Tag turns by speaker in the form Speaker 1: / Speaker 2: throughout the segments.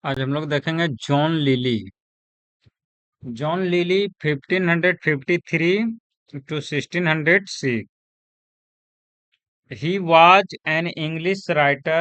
Speaker 1: आज हम लोग देखेंगे John lily. John lily 1553 to 1606। He was an English writer,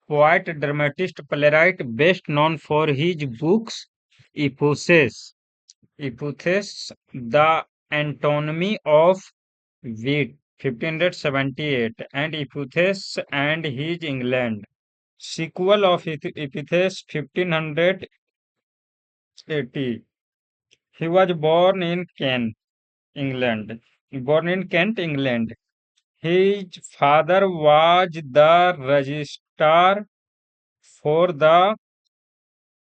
Speaker 1: poet, dramatist, playwright, best known for his books Epothesis, The Anatomy of Wheat, 1578, and Epothesis and His England. Sequel of Epothesis, 1580. He was born in Kent, England. His father was the registrar for the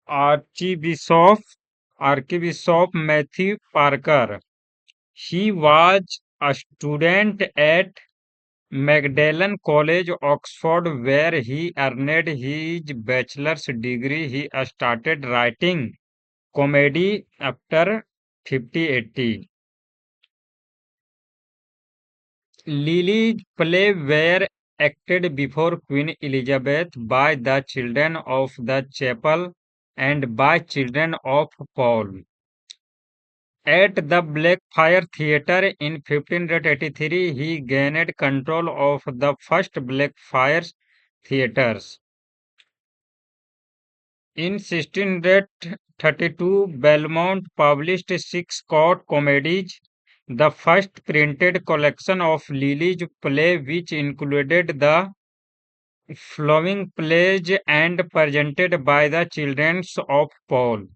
Speaker 1: Archbishop, Archbishop Matthew Parker. He was a student at Magdalen College, Oxford, where he earned his bachelor's degree. He started writing comedy after 5080. Lily's plays were acted before Queen Elizabeth by the children of the chapel and by children of Paul. At the Blackfriars Theatre in 1583, he gained control of the first Blackfriars theatres. In 1632, Belmont published six court comedies, the first printed collection of Lily's plays, which included the following plays and presented by the children of Paul.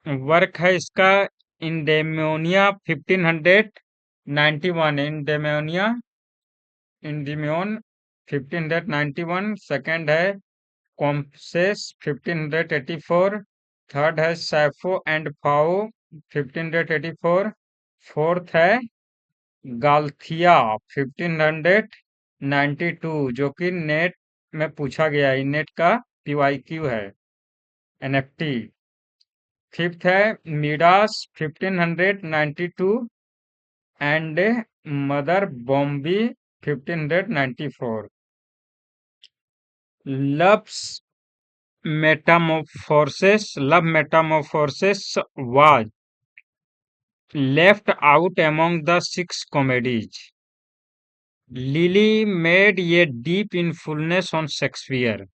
Speaker 1: Work है इसका इंडेमोनिया 1591, इंडिमियन 1591। Second है कॉम्प्सेस 1584। Third है सैफो and फाओ 1584। Fourth है गाल्थिया 1592, जो कि net में पूछा गया है, नेट का पीवाईक्यू है, एनएफटी। फिफ्थ है Midas 1592 and mother बॉम्बी 1594। Loves love metamorphosis was left out among the six comedies. Lily made a deep influence on Shakespeare.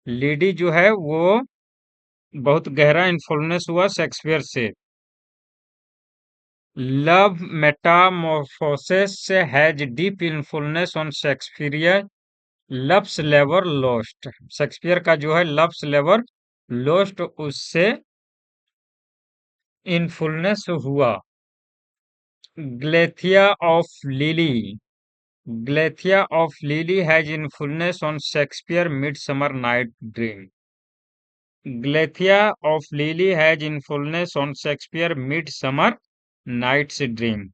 Speaker 1: लिडी जो है वो बहुत गहरा इन्फ्लुएंस हुआ शेक्सपियर से। Love metamorphosis has deep influence on Shakespeare. Love's लेवर लोस्ट, शेक्सपियर का जो है लव्स लेवर लोस्ट उससे इन्फ्लुएंस हुआ। Galathea of Lily, Galathea of Lily has influence on Shakespeare midsummer night dream. Galathea of Lily has influence on Shakespeare Midsummer Night's Dream.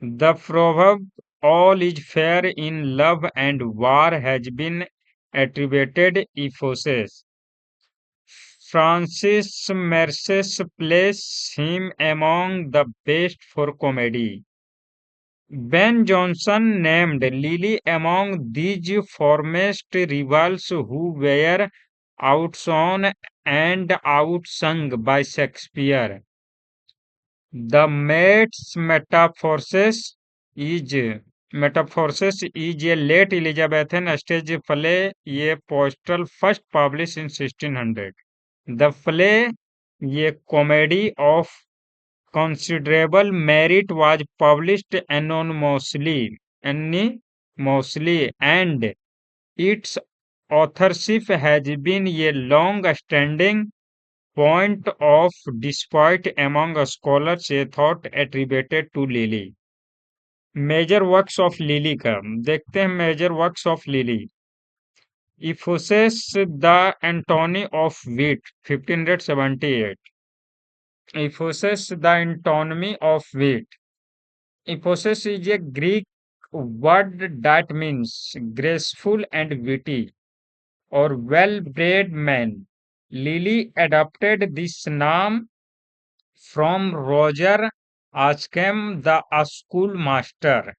Speaker 1: The proverb all is fair in love and war has been attributed Ephesus. Francis Merces places him among the best for comedy. Ben Jonson named Lily among these foremost rivals who were outshone and outsung by Shakespeare. The Maid's Metamorphosis is a late Elizabethan stage play, a postal first published in 1600. The play, a comedy of considerable merit, was published anonymously, and its authorship has been a long-standing point of dispute among scholars, a thought attributed to Lily. Major works of Lily का देखते हैं। Major works of Lily, Euphues the anatomy of wit 1578। Euphues the anatomy of wit. Euphues is a Greek word that means graceful and witty or well-bred man. Lily adopted this name from Roger Ascham, the schoolmaster.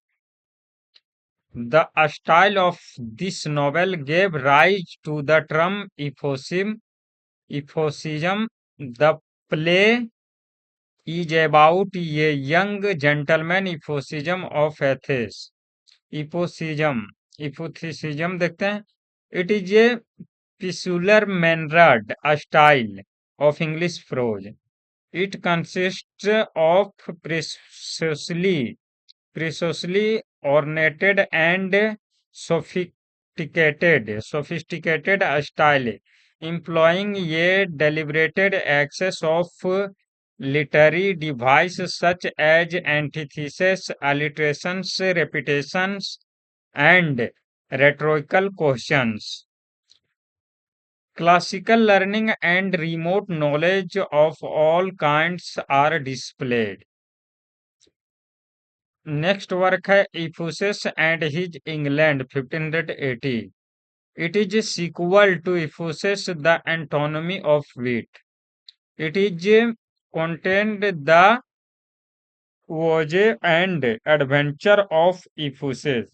Speaker 1: The style of this novel gave rise to the term ephosism. The play is about a young gentleman ephosism of Athens. Ephosism, ephosism देखते हैं. It is a peculiar Maynard style of English prose. It consists of preciously ornated and sophisticated style, employing a deliberate excess of literary devices such as antithesis, alliterations, repetitions, and rhetorical questions. Classical learning and remote knowledge of all kinds are displayed. Next work है Ephesus and his England 1580. It is a sequel to Ephesus, the Anatomy of Wit. It is contained the voyage and adventure of Ephesus.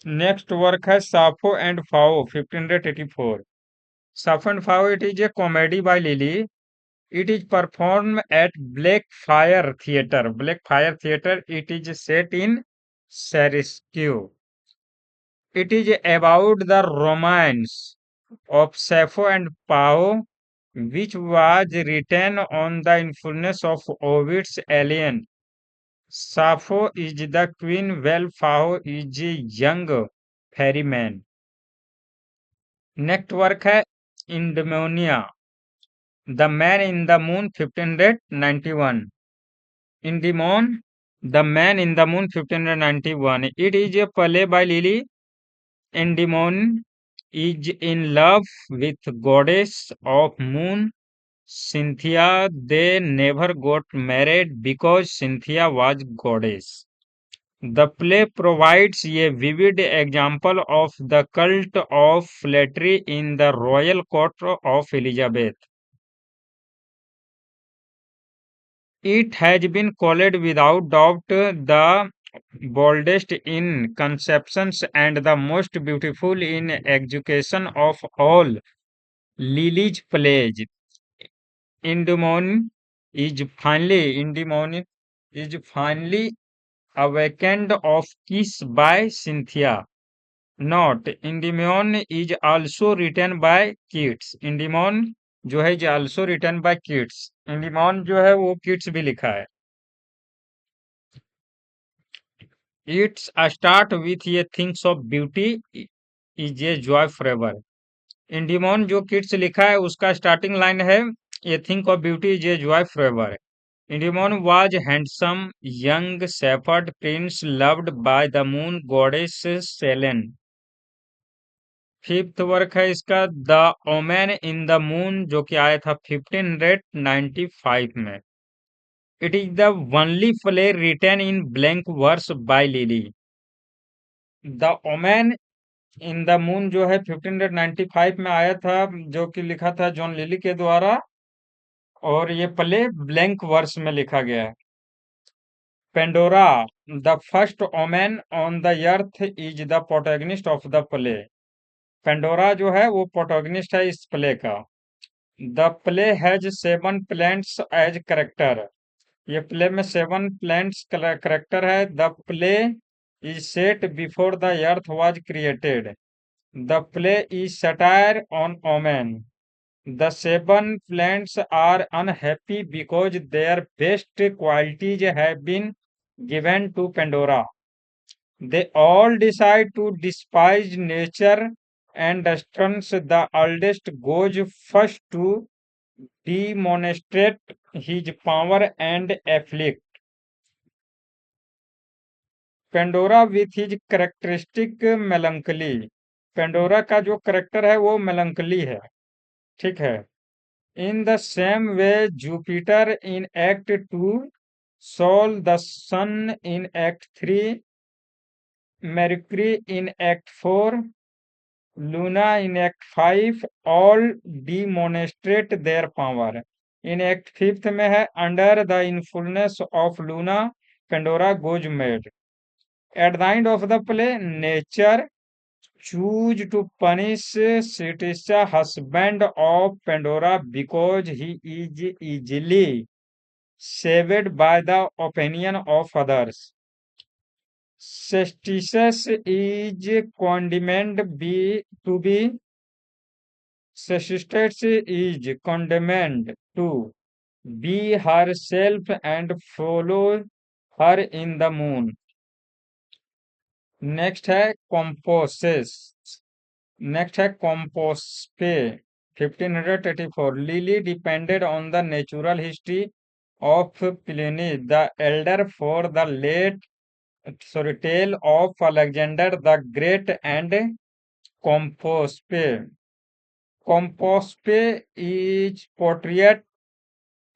Speaker 1: Next work है Sappho and Phao 1584. Sappho and Phao, it is a comedy by Lily. It is performed at Blackfriars Theatre. Blackfriars Theatre. It is set in Syracuse. It is about the romance of Sappho and Phao, which was written on the influence of Ovid's Alien. Sappho is the queen, while Phao is a young ferryman. Next work है Endymion, The Man in the Moon 1591. Endymion, The Man in the Moon 1591. It is a play by Lily. Endymion is in love with goddess of moon Cynthia. They never got married because Cynthia was goddess. The play provides a vivid example of the cult of flattery in the royal court of Elizabeth. It has been called without doubt the boldest in conceptions and the most beautiful in execution of all Lily's plays. Endymion is finally awakened of kiss by Cynthia. Not Endymion is also written by Keats. Endymion जो है is also written by Keats. Endymion जो है वो Keats भी लिखा है. It's a start with a things of beauty is a joy forever. Endymion जो Keats लिखा है उसका स्टार्टिंग लाइन है A thing of beauty is a joy forever. Endymion was handsome, young shepherd prince loved by the moon goddess Selene. Fifth work है इसका the omen in the moon जो कि आया था 1595 में. It is the only play written in blank verse by Lyly. The omen in the moon जो है 1595 में आया था जो कि लिखा था जॉन लिली के द्वारा और ये प्ले ब्लैंक वर्स में लिखा गया है. Pandora the first woman on the earth is the protagonist of the play. Pandora जो है वो प्रोटैगनिस्ट है इस प्ले का. The play has 7 plants as character. ये प्ले में 7 प्लेन्ट्स करेक्टर है. The play is set before the earth was created. The play is satire on women. The 7 plants are unhappy because their best qualities have been given to Pandora. They all decide to despise nature and stunts. The eldest goes first to demonstrate his power and afflict. Pandora with his characteristic melancholy. Pandora का जो character है वो melancholy है. ठीक है. In the same way, Jupiter in Act 2, Sol the Sun in Act 3, Mercury in Act 4, Luna in Act 5, all demonstrate their power. In Act 5th में है under the influence of Luna, Pandora goes mad. At the end of the play, nature choose to punish Sitisha, husband of Pandora, because he is easily saved by the opinion of others. Cestius is condemned to be Cestius is condemned to be herself and follow her in the moon. Next है Campaspe next है Campaspe 1584 Lily depended on the natural history of Pliny the Elder for the late tale of Alexander the Great and Campaspe Campaspe is portrait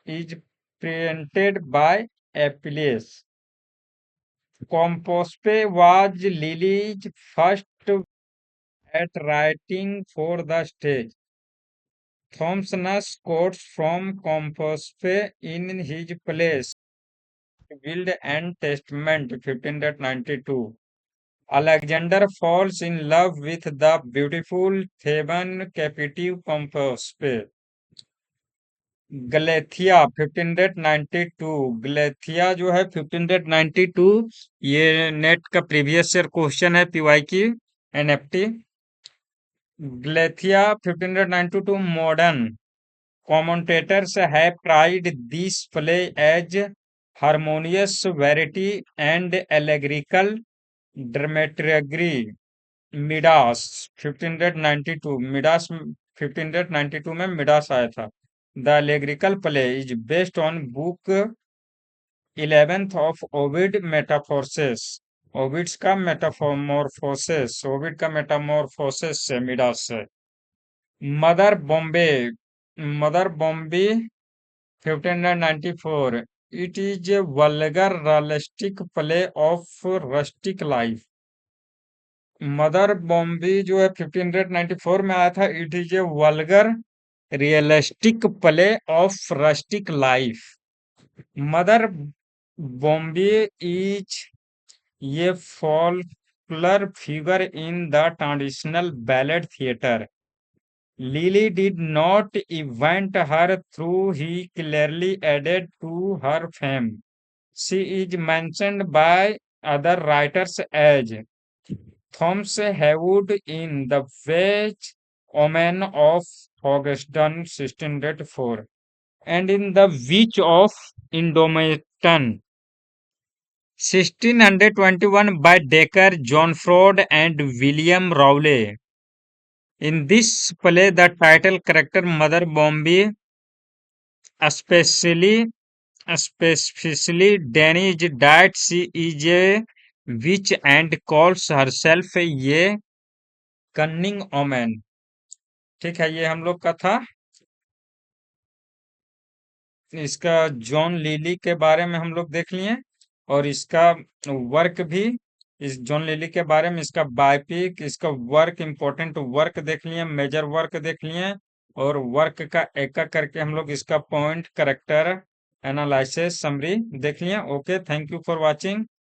Speaker 1: is painted by Apelles. Compospe was Lily's first at writing for the stage. Thompson's quotes from Compospe in his plays Will and Testament 1592. Alexander falls in love with the beautiful Theban captive Compospe. Galathea 1592 Galathea जो है 1592 ये NET का previous year question है PY की NFT Galathea 1592 modern commentators have tried this play as harmonious verity and allegorical dramaturgy. Midas 1592 Midas 1592 में Midas आया था The allegorical play is based on book 11th of Ovid Metamorphoses. ओविड्स का Metamorphosis Ovid का Metamorphosis से Midas से mother Bombay 1594 it is a vulgar realistic play of rustic life Mother Bombie जो है 1594 में आया था it is a vulgar realistic play of rustic life Mother Bombie is ये folklore figure in the traditional ballad theatre Lily did not invent her through he clearly added to her fame. She is mentioned by other writers as Thomas Heywood in The Witch Omen of Augustan 1604 and in The Witch of Indomitan 1621 by Decker, John Ford and William Rowley. In this play, the title character Mother Bombay, especially Danny, is that she is a witch and calls herself a cunning omen. ठीक है ये हम लोग का था इसका John lily के बारे में हम लोग देख लिए और इसका वर्क भी इस जॉन लिली के बारे में इसका बायोपिक इसका वर्क इंपॉर्टेंट वर्क देख लिए मेजर वर्क देख लिए और वर्क का एक एक करके हम लोग इसका पॉइंट करेक्टर एनालिसिस समरी देख लिए okay thank you for watching